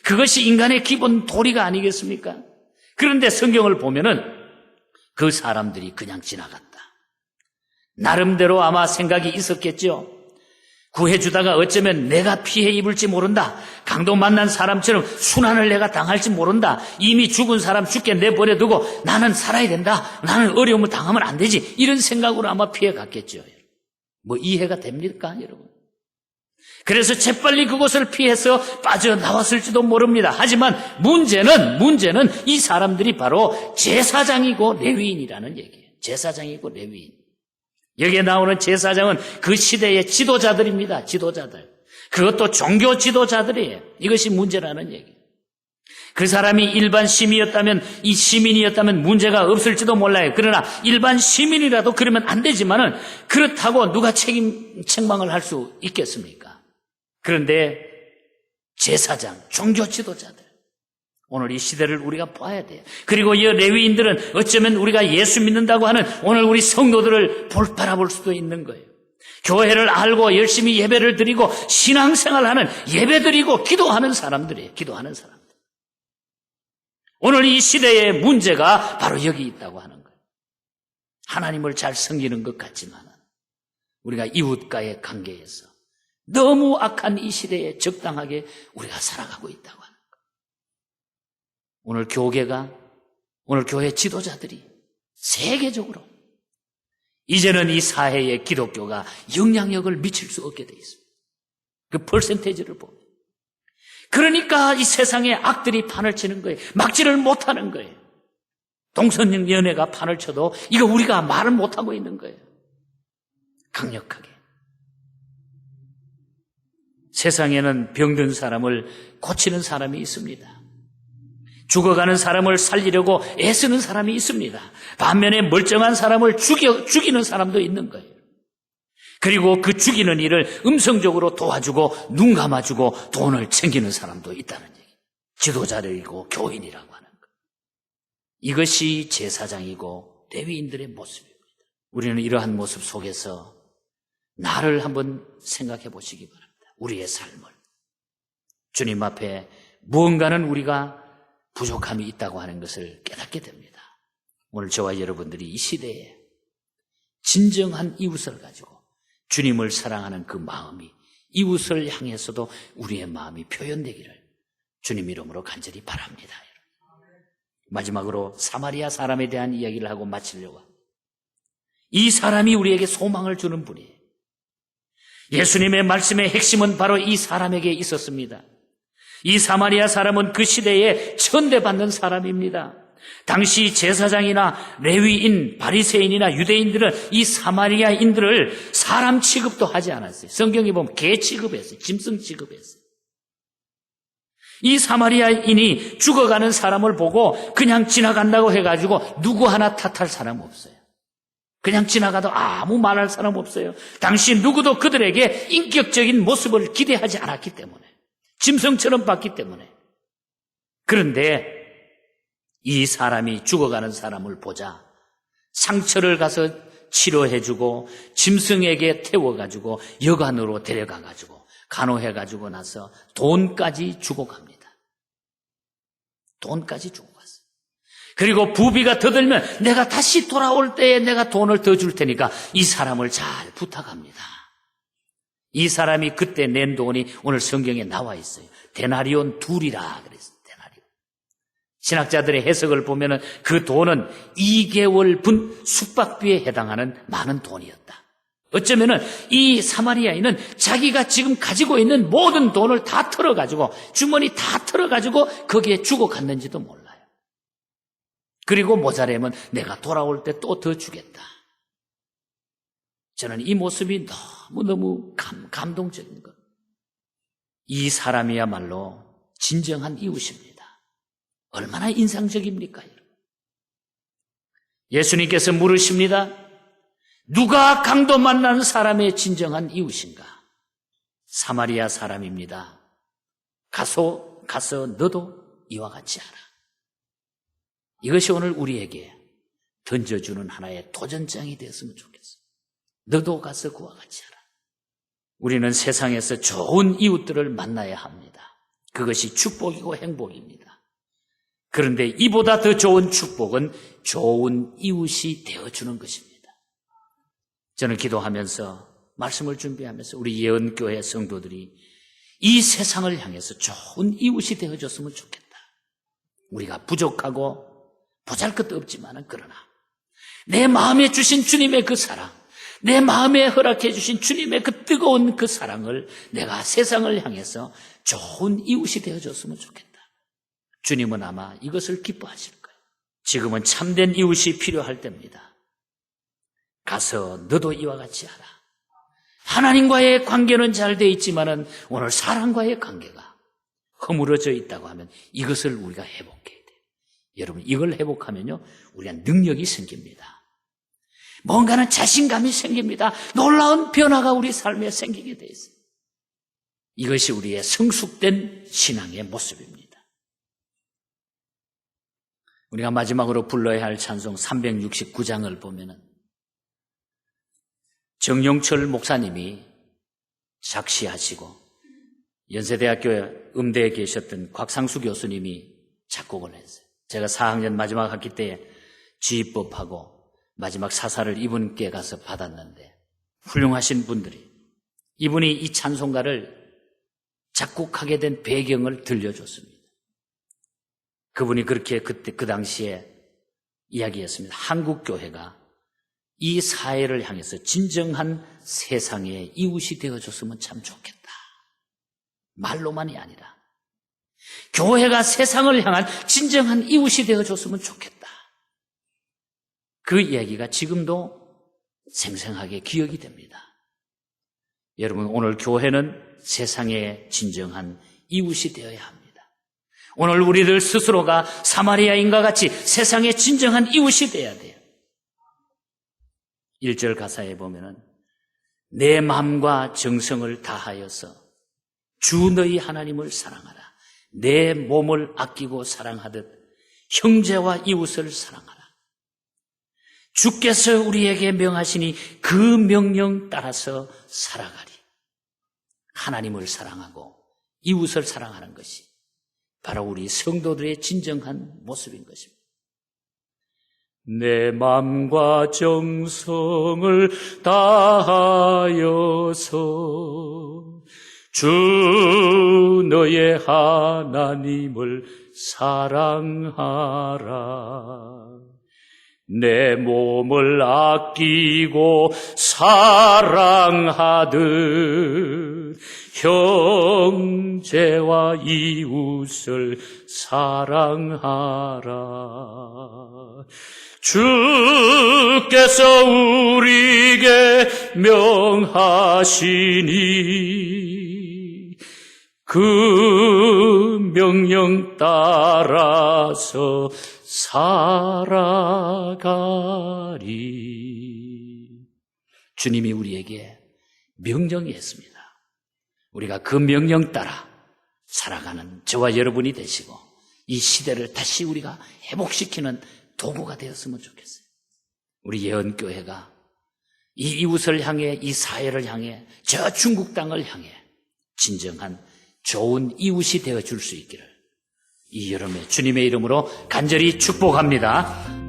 그것이 인간의 기본 도리가 아니겠습니까? 그런데 성경을 보면은 그 사람들이 그냥 지나갔다. 나름대로 아마 생각이 있었겠죠. 구해주다가 어쩌면 내가 피해 입을지 모른다. 강도 만난 사람처럼 순환을 내가 당할지 모른다. 이미 죽은 사람 죽게 내버려두고 나는 살아야 된다. 나는 어려움을 당하면 안 되지. 이런 생각으로 아마 피해 갔겠죠. 뭐 이해가 됩니까, 여러분? 그래서 재빨리 그곳을 피해서 빠져나왔을지도 모릅니다. 하지만 문제는 이 사람들이 바로 제사장이고 레위인이라는 얘기예요. 제사장이고 레위인. 여기에 나오는 제사장은 그 시대의 지도자들입니다. 지도자들. 그것도 종교 지도자들이에요. 이것이 문제라는 얘기예요. 그 사람이 일반 시민이었다면 문제가 없을지도 몰라요. 그러나 일반 시민이라도 그러면 안 되지만은 그렇다고 누가 책망을 할 수 있겠습니까? 그런데 제사장, 종교 지도자들. 오늘 이 시대를 우리가 봐야 돼요. 그리고 이 레위인들은 어쩌면 우리가 예수 믿는다고 하는 오늘 우리 성도들을 바라볼 수도 있는 거예요. 교회를 알고 열심히 예배를 드리고 신앙생활하는, 예배드리고 기도하는 사람들이에요. 기도하는 사람들. 오늘 이 시대의 문제가 바로 여기 있다고 하는 거예요. 하나님을 잘 섬기는 것 같지만 우리가 이웃과의 관계에서 너무 악한 이 시대에 적당하게 우리가 살아가고 있다고 하는 거예요. 오늘 교회 지도자들이 세계적으로 이제는 이 사회에 기독교가 영향력을 미칠 수 없게 돼 있습니다. 그 퍼센테이지를 보면. 그러니까 이 세상에 악들이 판을 치는 거예요. 막지를 못하는 거예요. 동성연애가 판을 쳐도 이거 우리가 말을 못하고 있는 거예요. 강력하게. 세상에는 병든 사람을 고치는 사람이 있습니다. 죽어가는 사람을 살리려고 애쓰는 사람이 있습니다. 반면에 멀쩡한 사람을 죽이는 사람도 있는 거예요. 그리고 그 죽이는 일을 음성적으로 도와주고 눈 감아주고 돈을 챙기는 사람도 있다는 얘기. 지도자들이고 교인이라고 하는 것. 이것이 제사장이고 레위인들의 모습입니다. 우리는 이러한 모습 속에서 나를 한번 생각해 보시기 바랍니다. 우리의 삶을. 주님 앞에 무언가는 우리가 부족함이 있다고 하는 것을 깨닫게 됩니다. 오늘 저와 여러분들이 이 시대에 진정한 이웃을 가지고 주님을 사랑하는 그 마음이 이웃을 향해서도 우리의 마음이 표현되기를 주님 이름으로 간절히 바랍니다. 마지막으로 사마리아 사람에 대한 이야기를 하고 마치려고 합니다. 이 사람이 우리에게 소망을 주는 분이에요. 예수님의 말씀의 핵심은 바로 이 사람에게 있었습니다. 이 사마리아 사람은 그 시대에 천대받는 사람입니다. 당시 제사장이나 레위인, 바리새인이나 유대인들은 이 사마리아인들을 사람 취급도 하지 않았어요. 성경에 보면 개 취급했어요. 짐승 취급했어요. 이 사마리아인이 죽어가는 사람을 보고 그냥 지나간다고 해가지고 누구 하나 탓할 사람 없어요. 그냥 지나가도 아무 말할 사람 없어요. 당시 누구도 그들에게 인격적인 모습을 기대하지 않았기 때문에, 짐승처럼 봤기 때문에. 그런데 이 사람이 죽어가는 사람을 보자 상처를 가서 치료해주고 짐승에게 태워가지고 여관으로 데려가가지고 간호해가지고 나서 돈까지 주고 갑니다. 돈까지 주고 갔어요. 그리고 부비가 더 들면 내가 다시 돌아올 때에 내가 돈을 더 줄 테니까 이 사람을 잘 부탁합니다. 이 사람이 그때 낸 돈이 오늘 성경에 나와 있어요. 데나리온 둘이라 그랬어요. 데나리온. 신학자들의 해석을 보면은 그 돈은 2개월 분 숙박비에 해당하는 많은 돈이었다. 어쩌면은 이 사마리아인은 자기가 지금 가지고 있는 모든 돈을 다 털어가지고 주머니 다 털어가지고 거기에 주고 갔는지도 몰라요. 그리고 모자라면 내가 돌아올 때 또 더 주겠다. 저는 이 모습이 너무너무 감동적인 것. 이 사람이야말로 진정한 이웃입니다. 얼마나 인상적입니까? 예수님께서 물으십니다. 누가 강도 만나는 사람의 진정한 이웃인가? 사마리아 사람입니다. 가서 너도 이와 같이 하라. 이것이 오늘 우리에게 던져주는 하나의 도전장이 되었으면 좋겠어요. 너도 가서 그와 같이 하라. 우리는 세상에서 좋은 이웃들을 만나야 합니다. 그것이 축복이고 행복입니다. 그런데 이보다 더 좋은 축복은 좋은 이웃이 되어주는 것입니다. 저는 기도하면서 말씀을 준비하면서 우리 예언교회 성도들이 이 세상을 향해서 좋은 이웃이 되어줬으면 좋겠다. 우리가 부족하고 보잘것도 없지만은 그러나 내 마음에 주신 주님의 그 사랑, 내 마음에 허락해 주신 주님의 그 뜨거운 그 사랑을 내가 세상을 향해서 좋은 이웃이 되어줬으면 좋겠다. 주님은 아마 이것을 기뻐하실 거예요. 지금은 참된 이웃이 필요할 때입니다. 가서 너도 이와 같이 하라. 하나님과의 관계는 잘 돼 있지만은 오늘 사람과의 관계가 허물어져 있다고 하면 이것을 우리가 회복해야 돼요. 여러분, 이걸 회복하면요 우리가 능력이 생깁니다. 뭔가는 자신감이 생깁니다. 놀라운 변화가 우리 삶에 생기게 돼 있어요. 이것이 우리의 성숙된 신앙의 모습입니다. 우리가 마지막으로 불러야 할 찬송 369장을 보면은 정용철 목사님이 작시하시고 연세대학교 음대에 계셨던 곽상수 교수님이 작곡을 했어요. 제가 4학년 마지막 학기 때에 지휘법하고 마지막 사사를 이분께 가서 받았는데 훌륭하신 분들이 이분이 이 찬송가를 작곡하게 된 배경을 들려줬습니다. 그분이 그렇게 그때 그 당시에 이야기했습니다. 한국 교회가 이 사회를 향해서 진정한 세상의 이웃이 되어줬으면 참 좋겠다. 말로만이 아니라 교회가 세상을 향한 진정한 이웃이 되어줬으면 좋겠다. 그 이야기가 지금도 생생하게 기억이 됩니다. 여러분, 오늘 교회는 세상의 진정한 이웃이 되어야 합니다. 오늘 우리들 스스로가 사마리아인과 같이 세상의 진정한 이웃이 되어야 돼요. 1절 가사에 보면은 내 마음과 정성을 다하여서 주 너희 하나님을 사랑하라. 내 몸을 아끼고 사랑하듯 형제와 이웃을 사랑하라. 주께서 우리에게 명하시니 그 명령 따라서 살아가리. 하나님을 사랑하고 이웃을 사랑하는 것이 바로 우리 성도들의 진정한 모습인 것입니다. 내 마음과 정성을 다하여서 주 너의 하나님을 사랑하라. 내 몸을 아끼고 사랑하듯 형제와 이웃을 사랑하라. 주께서 우리에게 명하시니 그 명령 따라서 살아가리. 주님이 우리에게 명령했습니다. 우리가 그 명령 따라 살아가는 저와 여러분이 되시고 이 시대를 다시 우리가 회복시키는 도구가 되었으면 좋겠어요. 우리 예언교회가 이 이웃을 향해, 이 사회를 향해, 저 중국 땅을 향해 진정한 좋은 이웃이 되어줄 수 있기를 이 여름에 주님의 이름으로 간절히 축복합니다.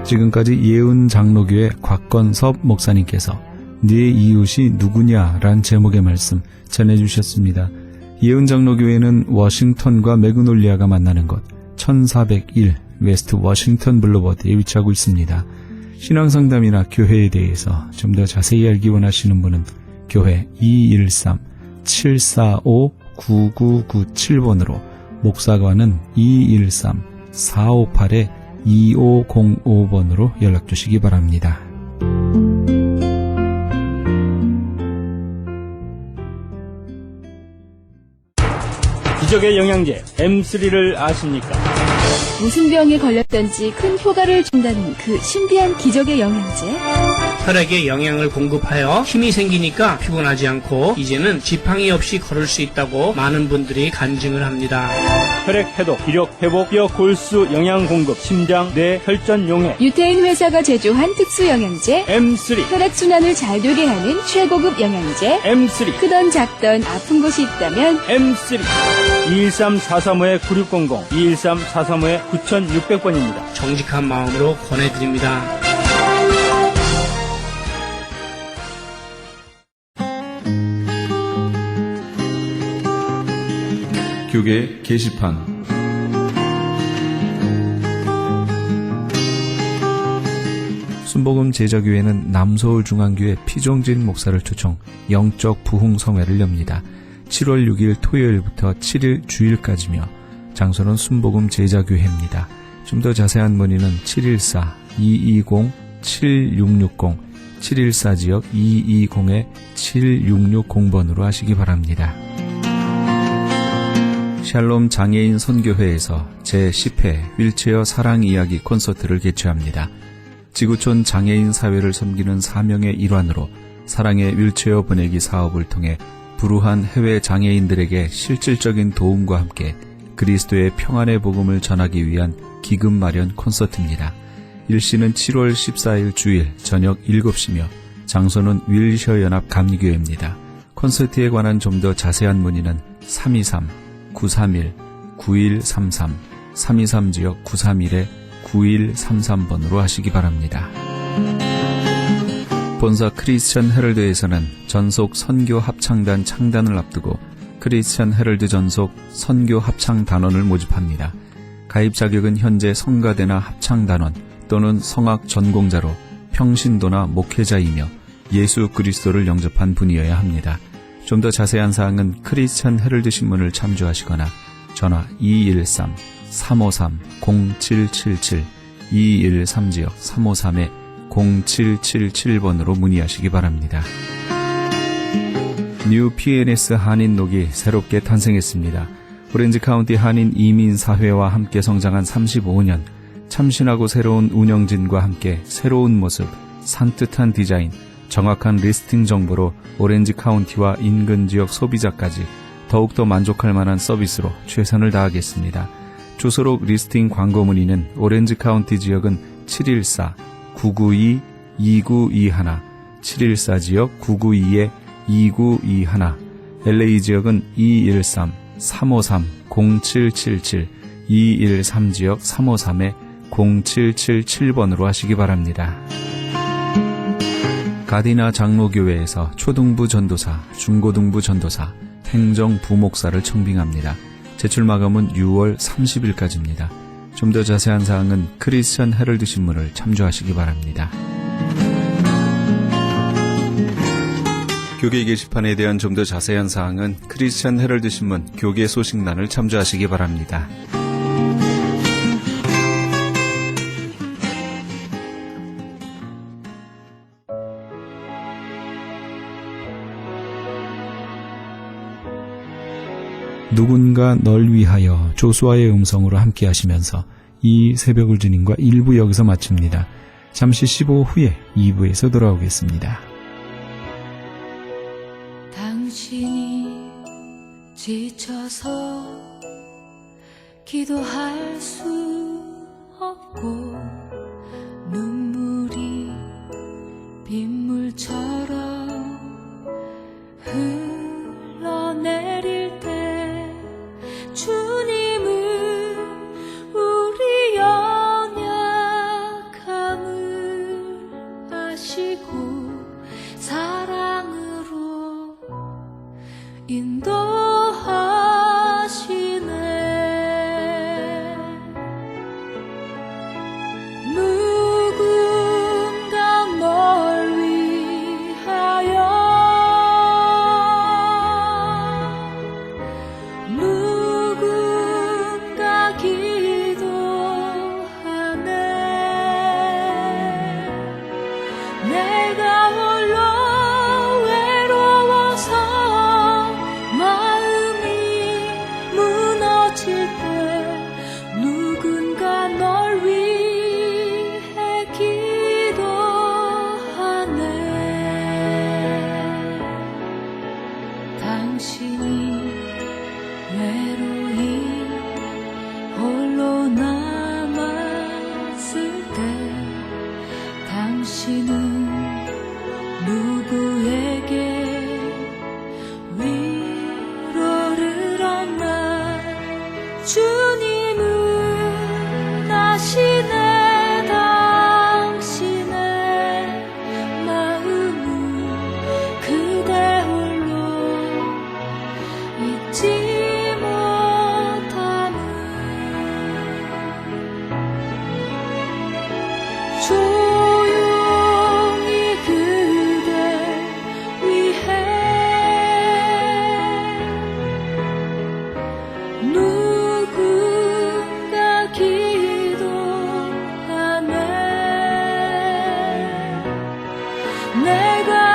지금까지 예은 장로교회 곽건섭 목사님께서 네 이웃이 누구냐란 제목의 말씀 전해주셨습니다. 예은 장로교회는 워싱턴과 매그놀리아가 만나는 곳 1401 웨스트 워싱턴 블루버드에 위치하고 있습니다. 신앙상담이나 교회에 대해서 좀 더 자세히 알기 원하시는 분은 교회 213-745-9997번으로 목사관은 213-458-2505번으로 연락주시기 바랍니다. 기적의 영양제 M3를 아십니까? 무슨 병에 걸렸던지 큰 효과를 준다는 그 신비한 기적의 영양제. 혈액에 영양을 공급하여 힘이 생기니까 피곤하지 않고 이제는 지팡이 없이 걸을 수 있다고 많은 분들이 간증을 합니다. 혈액 해독, 기력 회복, 뼈 골수 영양 공급, 심장, 뇌, 혈전 용해 유태인 회사가 제조한 특수 영양제. M3, 혈액순환을 잘 되게 하는 최고급 영양제. M3, 크던 작던 아픈 곳이 있다면 M3 213-435-9600, 213-435-9600번입니다. 정직한 마음으로 권해드립니다. 교계 게시판 순복음 제자교회는 남서울 중앙교회 피종진 목사를 초청 영적 부흥성회를 엽니다. 7월 6일 토요일부터 7일 주일까지며 장소는 순복음 제자교회입니다. 좀 더 자세한 문의는 714-220-7660 714지역 220-7660번으로 하시기 바랍니다. 샬롬 장애인 선교회에서 제10회 휠체어 사랑 이야기 콘서트를 개최합니다. 지구촌 장애인 사회를 섬기는 사명의 일환으로 사랑의 휠체어 보내기 사업을 통해 불우한 해외 장애인들에게 실질적인 도움과 함께 그리스도의 평안의 복음을 전하기 위한 기금 마련 콘서트입니다. 일시는 7월 14일 주일 저녁 7시며 장소는 윌셔 연합 감리교회입니다. 콘서트에 관한 좀 더 자세한 문의는 323-931-9133 323지역 931-9133번으로 하시기 바랍니다. 본사 크리스천 헤럴드에서는 전속 선교 합창단 창단을 앞두고 크리스천 헤럴드 전속 선교 합창 단원을 모집합니다. 가입 자격은 현재 성가대나 합창단원 또는 성악 전공자로 평신도나 목회자이며 예수 그리스도를 영접한 분이어야 합니다. 좀 더 자세한 사항은 크리스천 헤럴드 신문을 참조하시거나 전화 213-353-0777 213지역 353-0777번으로 문의하시기 바랍니다. 뉴 PNS 한인녹이 새롭게 탄생했습니다. 오렌지 카운티 한인 이민사회와 함께 성장한 35년, 참신하고 새로운 운영진과 함께 새로운 모습, 산뜻한 디자인, 정확한 리스팅 정보로 오렌지 카운티와 인근 지역 소비자까지 더욱더 만족할 만한 서비스로 최선을 다하겠습니다. 주소록 리스팅 광고 문의는 오렌지 카운티 지역은 714-992-2921, 714지역 992-2921, LA 지역은 213-353-0777, 213지역 353-0777번으로 하시기 바랍니다. 가디나 장로교회에서 초등부 전도사, 중고등부 전도사, 행정 부목사를 청빙합니다. 제출 마감은 6월 30일까지입니다. 좀 더 자세한 사항은 크리스천 헤럴드 신문을 참조하시기 바랍니다. 교계 게시판에 대한 좀 더 자세한 사항은 크리스천 헤럴드 신문 교계 소식란을 참조하시기 바랍니다. 누군가 널 위하여 조수아의 음성으로 함께 하시면서 이 새벽을 주님과 1부 여기서 마칩니다. 잠시 15 후에 2부에서 돌아오겠습니다. 당신이 지쳐서 기도할 수 없고 눈물이 빗물처럼 흘러내릴 때 주님은 우리 연약함을 아시고 사랑으로 인도하시네. 누군가 널 위하여 누군가 기도하네. 내가 홀로 외로워서 마음이 무너질 때 누군가 널 위해 기도하네. 당신이 외로이 홀로 남았을 때 당신은 누구에게 위로를 얻나. 주님은 아시네. 당신의 마음은 그대 홀로 잊지 못하는. 조용히 그대 위해 누군가 기도하네. 내가